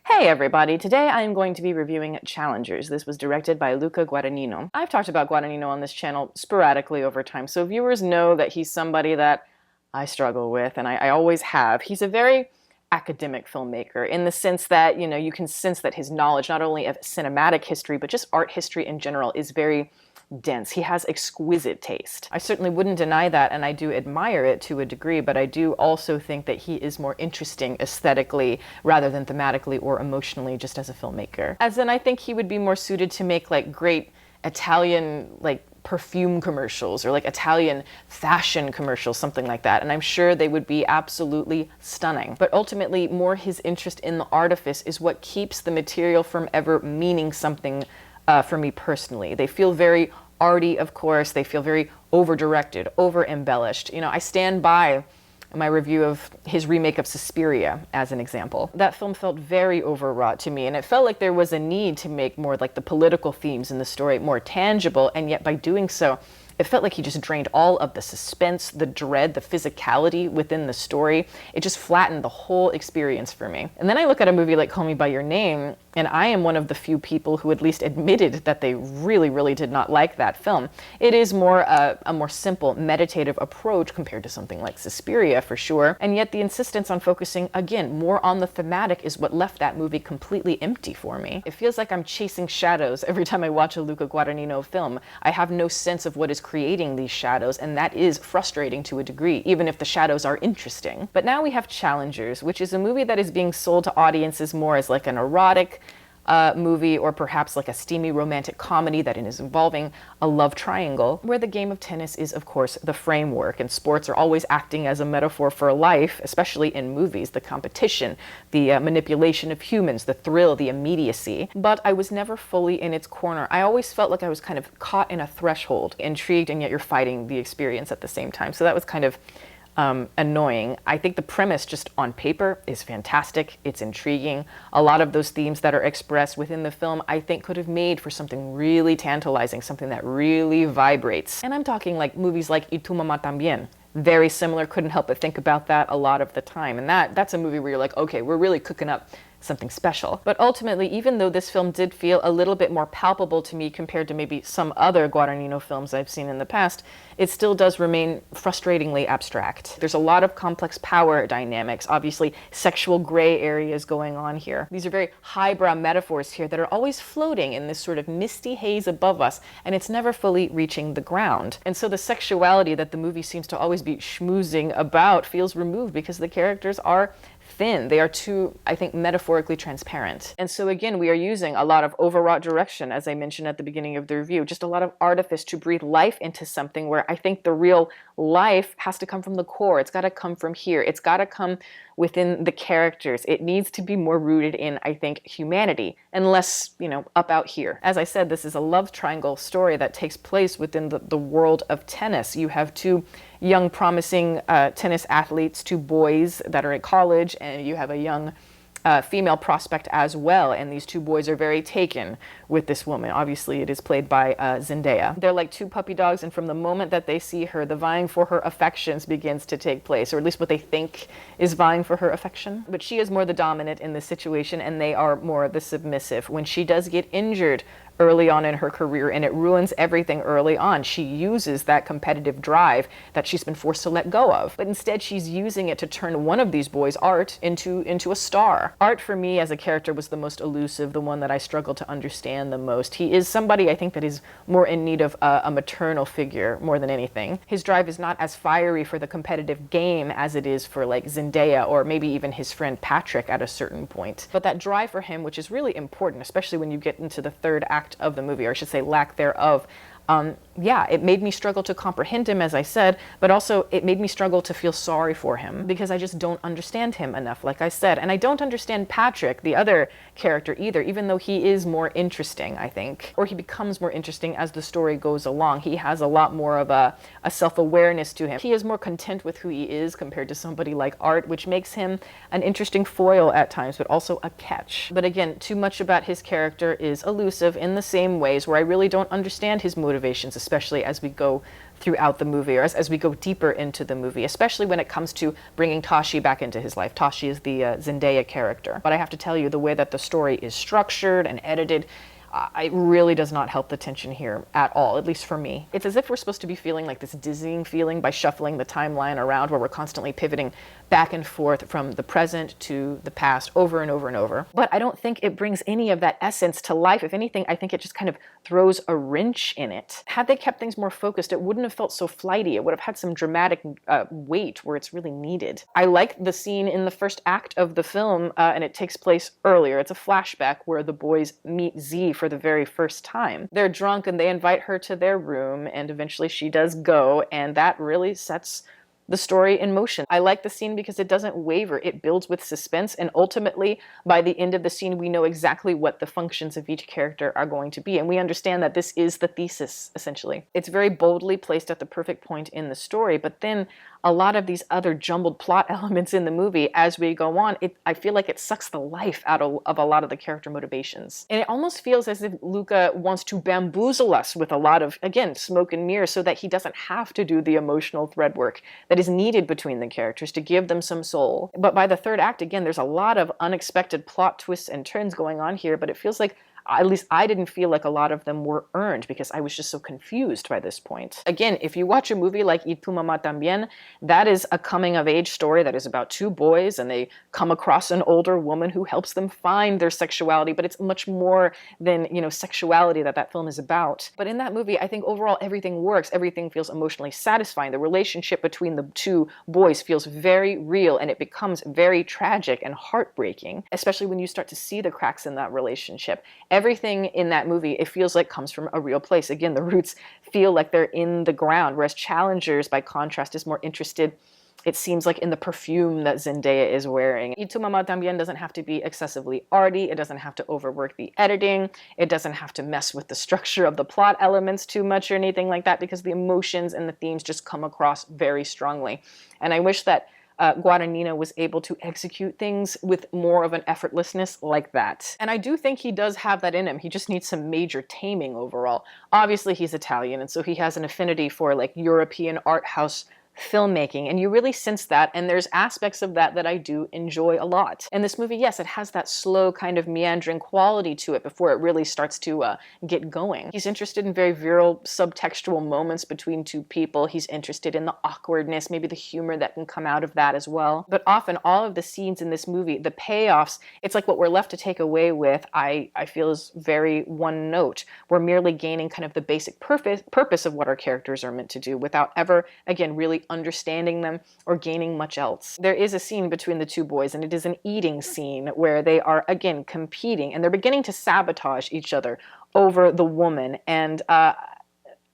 Hey everybody, today I am going to be reviewing Challengers. This was directed by Luca Guadagnino. I've talked about Guadagnino on this channel sporadically over time, so viewers know that he's somebody that I struggle with, and I always have. He's a very academic filmmaker in the sense that, you can sense that his knowledge, not only of cinematic history, but just art history in general, is very dense. He has exquisite taste. I certainly wouldn't deny that, and I do admire it to a degree, but I do also think that he is more interesting aesthetically rather than thematically or emotionally just as a filmmaker. As in, I think he would be more suited to make great Italian perfume commercials or Italian fashion commercials, something like that. And I'm sure they would be absolutely stunning. But ultimately, more his interest in the artifice is what keeps the material from ever meaning something for me personally. They feel very arty, of course. They feel very over-directed, over-embellished. I stand by my review of his remake of Suspiria as an example. That film felt very overwrought to me, and it felt like there was a need to make more the political themes in the story more tangible, and yet by doing so, it felt like he just drained all of the suspense, the dread, the physicality within the story. It just flattened the whole experience for me. And then I look at a movie like Call Me By Your Name, and I am one of the few people who at least admitted that they really, really did not like that film. It is more a more simple, meditative approach compared to something like Suspiria, for sure. And yet the insistence on focusing, again, more on the thematic is what left that movie completely empty for me. It feels like I'm chasing shadows every time I watch a Luca Guadagnino film. I have no sense of what is creating these shadows, and that is frustrating to a degree, even if the shadows are interesting. But now we have Challengers, which is a movie that is being sold to audiences more as an erotic movie, or perhaps a steamy romantic comedy that is involving a love triangle, where the game of tennis is, of course, the framework, and sports are always acting as a metaphor for life, especially in movies. The competition, the manipulation of humans, the thrill, the immediacy. But I was never fully in its corner. I always felt like I was kind of caught in a threshold, intrigued, and yet you're fighting the experience at the same time. So that was kind of annoying. I think the premise just on paper is fantastic. It's intriguing. A lot of those themes that are expressed within the film I think could have made for something really tantalizing, something that really vibrates. And I'm talking movies like Y Tu Mamá También. Very similar, couldn't help but think about that a lot of the time. And that's a movie where you're like, okay, we're really cooking up something special. But ultimately, even though this film did feel a little bit more palpable to me compared to maybe some other Guadagnino films I've seen in the past, it still does remain frustratingly abstract. There's a lot of complex power dynamics, obviously sexual gray areas going on here. These are very highbrow metaphors here that are always floating in this sort of misty haze above us, and it's never fully reaching the ground. And so the sexuality that the movie seems to always be schmoozing about feels removed because the characters are thin. They are too, I think, metaphorically transparent. And so again, we are using a lot of overwrought direction, as I mentioned at the beginning of the review, just a lot of artifice to breathe life into something where I think the real life has to come from the core. It's got to come from here. It's got to come within the characters. It needs to be more rooted in, I think, humanity and less, up out here. As I said, this is a love triangle story that takes place within the world of tennis. You have two young, promising tennis athletes, two boys that are at college, and you have a young female prospect as well, and these two boys are very taken with this woman. Obviously, it is played by Zendaya. They're like two puppy dogs, and from the moment that they see her, the vying for her affections begins to take place, or at least what they think is vying for her affection. But she is more the dominant in this situation, and they are more the submissive. When she does get injured early on in her career, and it ruins everything early on, she uses that competitive drive that she's been forced to let go of. But instead, she's using it to turn one of these boys, Art, into a star. Art, for me, as a character, was the most elusive, the one that I struggled to understand the most. He is somebody, I think, that is more in need of a maternal figure more than anything. His drive is not as fiery for the competitive game as it is for Zendaya, or maybe even his friend Patrick at a certain point. But that drive for him, which is really important, especially when you get into the third act of the movie, or I should say lack thereof, yeah, it made me struggle to comprehend him, as I said, but also it made me struggle to feel sorry for him because I just don't understand him enough, like I said. And I don't understand Patrick, the other character, either, even though he is more interesting, I think, or he becomes more interesting as the story goes along. He has a lot more of a self-awareness to him. He is more content with who he is compared to somebody like Art, which makes him an interesting foil at times, but also a catch. But again, too much about his character is elusive in the same ways where I really don't understand his motivations, especially as we go throughout the movie, or as we go deeper into the movie, especially when it comes to bringing Tashi back into his life. Tashi is the Zendaya character. But I have to tell you, the way that the story is structured and edited, it really does not help the tension here at all, at least for me. It's as if we're supposed to be feeling like this dizzying feeling by shuffling the timeline around, where we're constantly pivoting back and forth from the present to the past over and over and over. But I don't think it brings any of that essence to life. If anything, I think it just kind of throws a wrench in it. Had they kept things more focused, it wouldn't have felt so flighty. It would have had some dramatic weight where it's really needed. I like the scene in the first act of the film, and it takes place earlier. It's a flashback where the boys meet Z for the very first time. They're drunk and they invite her to their room, and eventually she does go, and that really sets the story in motion. I like the scene because it doesn't waver. It builds with suspense, and ultimately, by the end of the scene, we know exactly what the functions of each character are going to be, and we understand that this is the thesis, essentially. It's very boldly placed at the perfect point in the story, but then a lot of these other jumbled plot elements in the movie, as we go on, I feel like it sucks the life out of a lot of the character motivations. And it almost feels as if Luca wants to bamboozle us with a lot of, again, smoke and mirrors, so that he doesn't have to do the emotional thread work that is needed between the characters to give them some soul. But by the third act, again, there's a lot of unexpected plot twists and turns going on here, but it feels like, at least I didn't feel like a lot of them were earned, because I was just so confused by this point. Again, if you watch a movie like Y Tu Mamá También, that is a coming-of-age story that is about two boys, and they come across an older woman who helps them find their sexuality, but it's much more than, sexuality that film is about. But in that movie, I think overall everything works. Everything feels emotionally satisfying. The relationship between the two boys feels very real, and it becomes very tragic and heartbreaking, especially when you start to see the cracks in that relationship. Everything in that movie, it feels like comes from a real place. Again, the roots feel like they're in the ground, whereas Challengers, by contrast, is more interested, it seems like, in the perfume that Zendaya is wearing. Y Tu Mamá También doesn't have to be excessively arty. It doesn't have to overwork the editing. It doesn't have to mess with the structure of the plot elements too much or anything like that, because the emotions and the themes just come across very strongly. And I wish that Guadagnino was able to execute things with more of an effortlessness like that. And I do think he does have that in him. He just needs some major taming overall. Obviously, he's Italian, and so he has an affinity for like European art house filmmaking, and you really sense that, and there's aspects of that I do enjoy a lot. And this movie, yes, it has that slow kind of meandering quality to it before it really starts to get going. He's interested in very virile subtextual moments between two people. He's interested in the awkwardness, maybe the humor that can come out of that as well. But often all of the scenes in this movie, the payoffs, it's like what we're left to take away with, I feel, is very one note. We're merely gaining kind of the basic purpose of what our characters are meant to do without ever, again, really understanding them or gaining much else. There is a scene between the two boys, and it is an eating scene where they are, again, competing, and they're beginning to sabotage each other over the woman. And I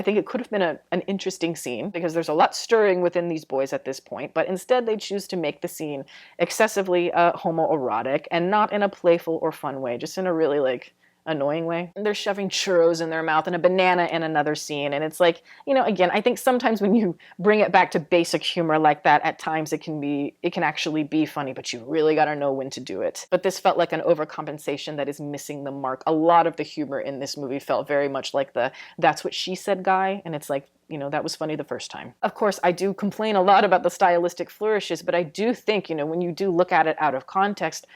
think it could have been an interesting scene, because there's a lot stirring within these boys at this point, but instead they choose to make the scene excessively homoerotic, and not in a playful or fun way, just in a really annoying way. They're shoving churros in their mouth and a banana in another scene, and it's like, again, I think sometimes when you bring it back to basic humor like that, at times it can actually be funny, but you really gotta know when to do it. But this felt like an overcompensation that is missing the mark. A lot of the humor in this movie felt very much like the "that's what she said" guy, and it's like, that was funny the first time. Of course, I do complain a lot about the stylistic flourishes, but I do think, when you do look at it out of context,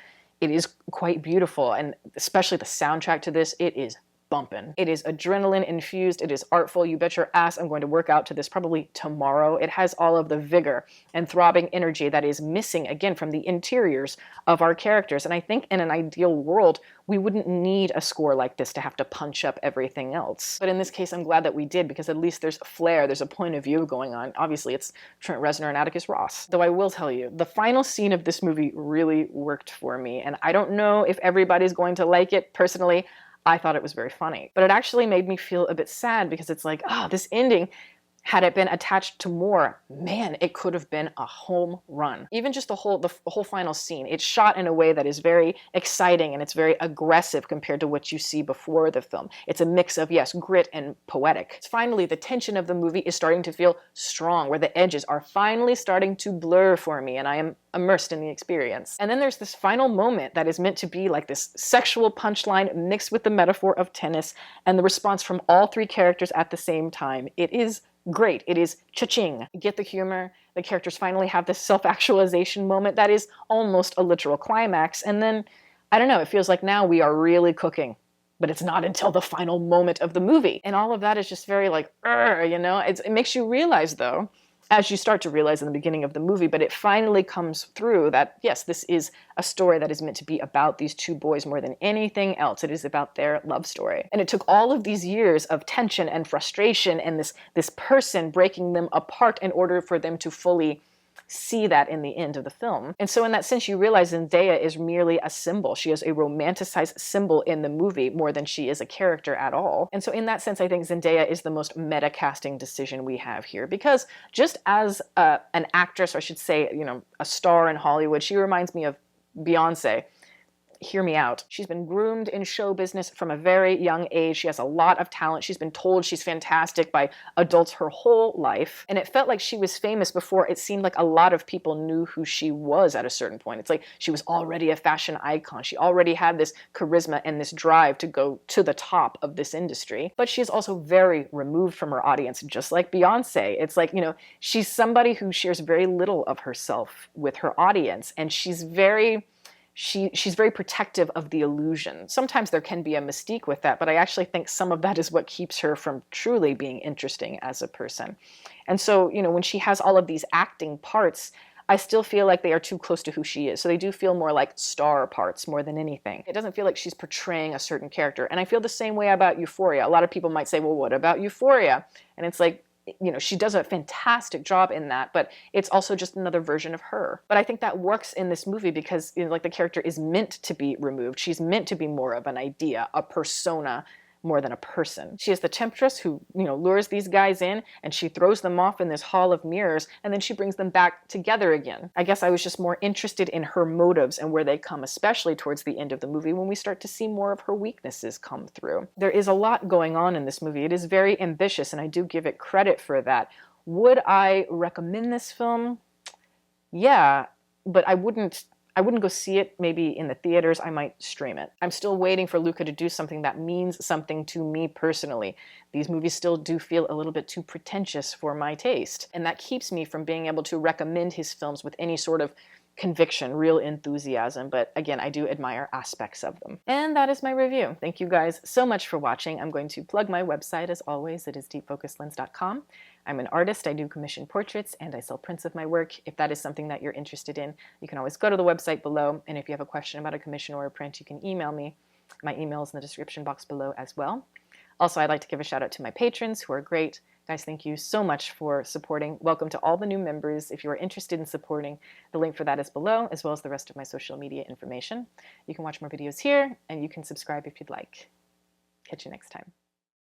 it is quite beautiful, and especially the soundtrack to this, it is bumping. It is adrenaline infused, it is artful. You bet your ass I'm going to work out to this probably tomorrow. It has all of the vigor and throbbing energy that is missing, again, from the interiors of our characters. And I think in an ideal world, we wouldn't need a score like this to have to punch up everything else. But in this case, I'm glad that we did, because at least there's a flair, there's a point of view going on. Obviously, it's Trent Reznor and Atticus Ross. Though I will tell you, the final scene of this movie really worked for me, and I don't know if everybody's going to like it. Personally, I thought it was very funny. But it actually made me feel a bit sad, because it's like, this ending, Had it been attached to more, man, it could have been a home run. Even just the whole final scene, it's shot in a way that is very exciting and it's very aggressive compared to what you see before the film. It's a mix of, yes, grit and poetic. Finally, the tension of the movie is starting to feel strong, where the edges are finally starting to blur for me, and I am immersed in the experience. And then there's this final moment that is meant to be like this sexual punchline mixed with the metaphor of tennis and the response from all three characters at the same time. It is great. It is cha-ching. Get the humor. The characters finally have this self-actualization moment that is almost a literal climax. And then, I don't know, it feels like now we are really cooking. But it's not until the final moment of the movie. And all of that is just very like, you know? It makes you realize, though, as you start to realize in the beginning of the movie, but it finally comes through that, yes, this is a story that is meant to be about these two boys more than anything else. It is about their love story. And it took all of these years of tension and frustration and this person breaking them apart in order for them to fully see that in the end of the film. And so in that sense, you realize Zendaya is merely a symbol. She is a romanticized symbol in the movie more than she is a character at all. And so in that sense, I think Zendaya is the most meta casting decision we have here, because just as an actress, or I should say, you know, a star in Hollywood, she reminds me of Beyonce. Hear me out. She's been groomed in show business from a very young age. She has a lot of talent. She's been told she's fantastic by adults her whole life. And it felt like she was famous before it seemed like a lot of people knew who she was at a certain point. It's like she was already a fashion icon. She already had this charisma and this drive to go to the top of this industry. But she's also very removed from her audience, just like Beyonce. It's like, you know, she's somebody who shares very little of herself with her audience. And she's very protective of the illusion. Sometimes there can be a mystique with that, but I actually think some of that is what keeps her from truly being interesting as a person. And so, you know, when she has all of these acting parts, I still feel like they are too close to who she is. So they do feel more like star parts more than anything. It doesn't feel like she's portraying a certain character. And I feel the same way about Euphoria. A lot of people might say, well, what about Euphoria? And it's like, you know, she does a fantastic job in that, but it's also just another version of her. But I think that works in this movie because, you know, like the character is meant to be removed. She's meant to be more of an idea, a persona, more than a person. She is the temptress who, you know, lures these guys in and she throws them off in this hall of mirrors and then she brings them back together again. I guess I was just more interested in her motives and where they come, especially towards the end of the movie when we start to see more of her weaknesses come through. There is a lot going on in this movie. It is very ambitious and I do give it credit for that. Would I recommend this film? Yeah, but I wouldn't go see it maybe in the theaters. I might stream it. I'm still waiting for Luca to do something that means something to me personally. These movies still do feel a little bit too pretentious for my taste. And that keeps me from being able to recommend his films with any sort of conviction, real enthusiasm. But again, I do admire aspects of them. And that is my review. Thank you guys so much for watching. I'm going to plug my website as always. It is deepfocuslens.com. I'm an artist. I do commission portraits and I sell prints of my work. If that is something that you're interested in, you can always go to the website below. And if you have a question about a commission or a print, you can email me. My email is in the description box below as well. Also, I'd like to give a shout out to my patrons who are great. Guys, thank you so much for supporting. Welcome to all the new members. If you are interested in supporting, the link for that is below, as well as the rest of my social media information. You can watch more videos here and you can subscribe if you'd like. Catch you next time.